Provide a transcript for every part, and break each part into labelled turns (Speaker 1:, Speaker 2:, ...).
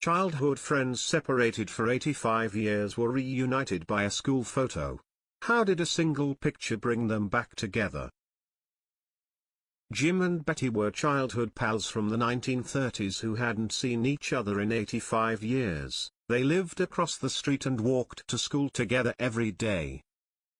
Speaker 1: Childhood friends separated for 85 years were reunited by a school photo. How did a single picture bring them back together? Jim and Betty were childhood pals from the 1930s who hadn't seen each other in 85 years. They lived across the street and walked to school together every day.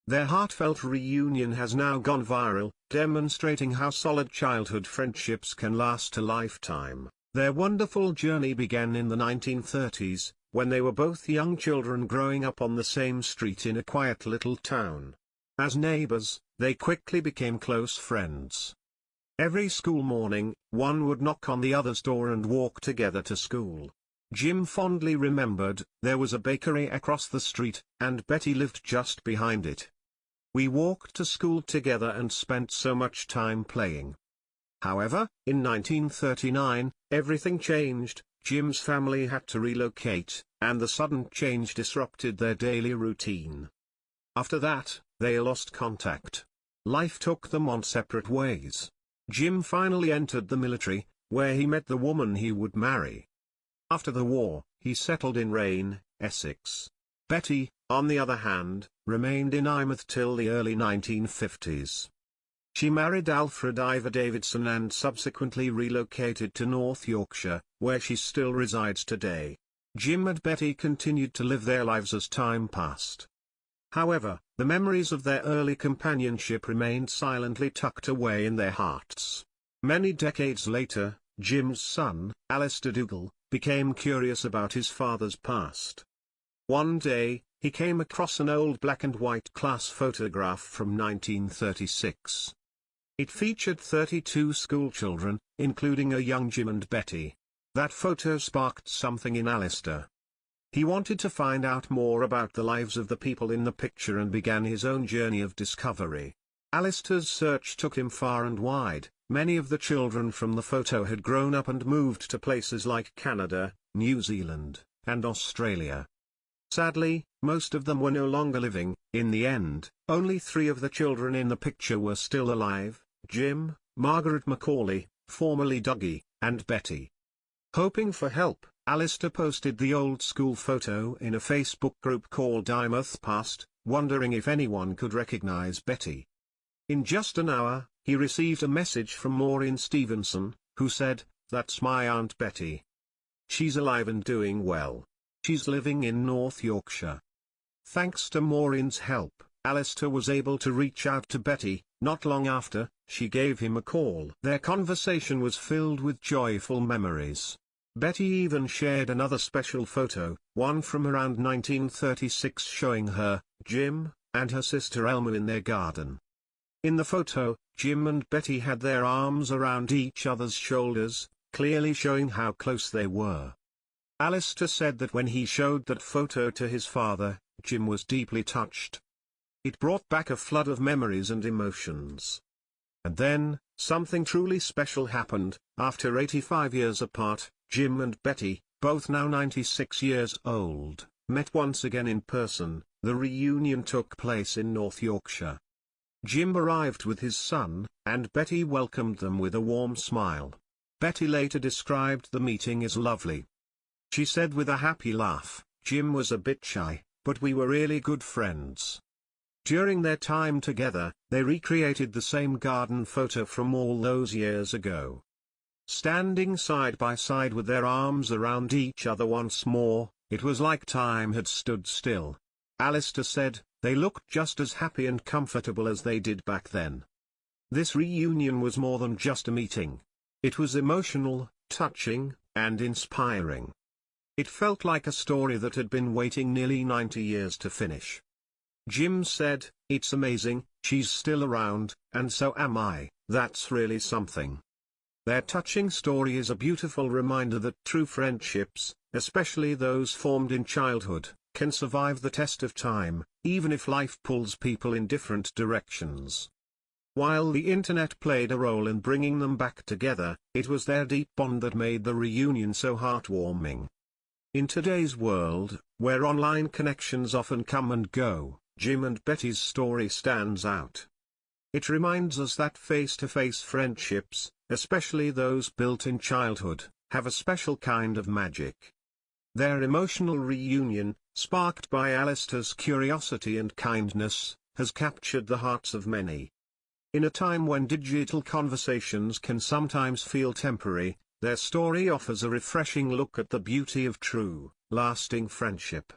Speaker 1: Their heartfelt reunion has now gone viral, demonstrating how solid childhood friendships can last a lifetime. Their wonderful journey began in the 1930s, when they were both young children growing up on the same street in a quiet little town. As neighbors, they quickly became close friends. Every school morning, one would knock on the other's door and walk together to school. Jim fondly remembered, there was a bakery across the street, and Betty lived just behind it. We walked to school together and spent so much time playing. However, in 1939, everything changed. Jim's family had to relocate, and the sudden change disrupted their daily routine. After that, they lost contact. Life took them on separate ways. Jim finally entered the military, where he met the woman he would marry. After the war, he settled in Rain, Essex. Betty, on the other hand, remained in Eyemouth till the early 1950s. She married Alfred Ivor Davidson and subsequently relocated to North Yorkshire, where she still resides today. Jim and Betty continued to live their lives as time passed. However, the memories of their early companionship remained silently tucked away in their hearts. Many decades later, Jim's son, Alistair Dougal, became curious about his father's past. One day, he came across an old black and white class photograph from 1936. It featured 32 schoolchildren, including a young Jim and Betty. That photo sparked something in Alistair. He wanted to find out more about the lives of the people in the picture and began his own journey of discovery. Alistair's search took him far and wide. Many of the children from the photo had grown up and moved to places like Canada, New Zealand, and Australia. Sadly, most of them were no longer living. In the end, only 3 of the children in the picture were still alive: Jim, Margaret Macaulay, formerly Dougie, and Betty. Hoping for help, Alistair posted the old school photo in a Facebook group called Eyemouth Past, wondering if anyone could recognize Betty. In just an hour, he received a message from Maureen Stevenson, who said, "That's my Aunt Betty. She's alive and doing well. She's living in North Yorkshire." Thanks to Maureen's help, Alistair was able to reach out to Betty. Not long after, she gave him a call. Their conversation was filled with joyful memories. Betty even shared another special photo, one from around 1936 showing her, Jim, and her sister Elma in their garden. In the photo, Jim and Betty had their arms around each other's shoulders, clearly showing how close they were. Alistair said that when he showed that photo to his father, Jim was deeply touched. It brought back a flood of memories and emotions. And then, something truly special happened. After 85 years apart, Jim and Betty, both now 96 years old, met once again in person. The reunion took place in North Yorkshire. Jim arrived with his son, and Betty welcomed them with a warm smile. Betty later described the meeting as lovely. She said with a happy laugh, "Jim was a bit shy, but we were really good friends." During their time together, they recreated the same garden photo from all those years ago. Standing side by side with their arms around each other once more, it was like time had stood still. Alistair said, "They looked just as happy and comfortable as they did back then." This reunion was more than just a meeting. It was emotional, touching, and inspiring. It felt like a story that had been waiting nearly 90 years to finish. Jim said, "It's amazing, she's still around, and so am I. That's really something." Their touching story is a beautiful reminder that true friendships, especially those formed in childhood, can survive the test of time, even if life pulls people in different directions. While the internet played a role in bringing them back together, it was their deep bond that made the reunion so heartwarming. In today's world, where online connections often come and go, Jim and Betty's story stands out. It reminds us that face-to-face friendships, especially those built in childhood, have a special kind of magic. Their emotional reunion, sparked by Alistair's curiosity and kindness, has captured the hearts of many. In a time when digital conversations can sometimes feel temporary, their story offers a refreshing look at the beauty of true, lasting friendship.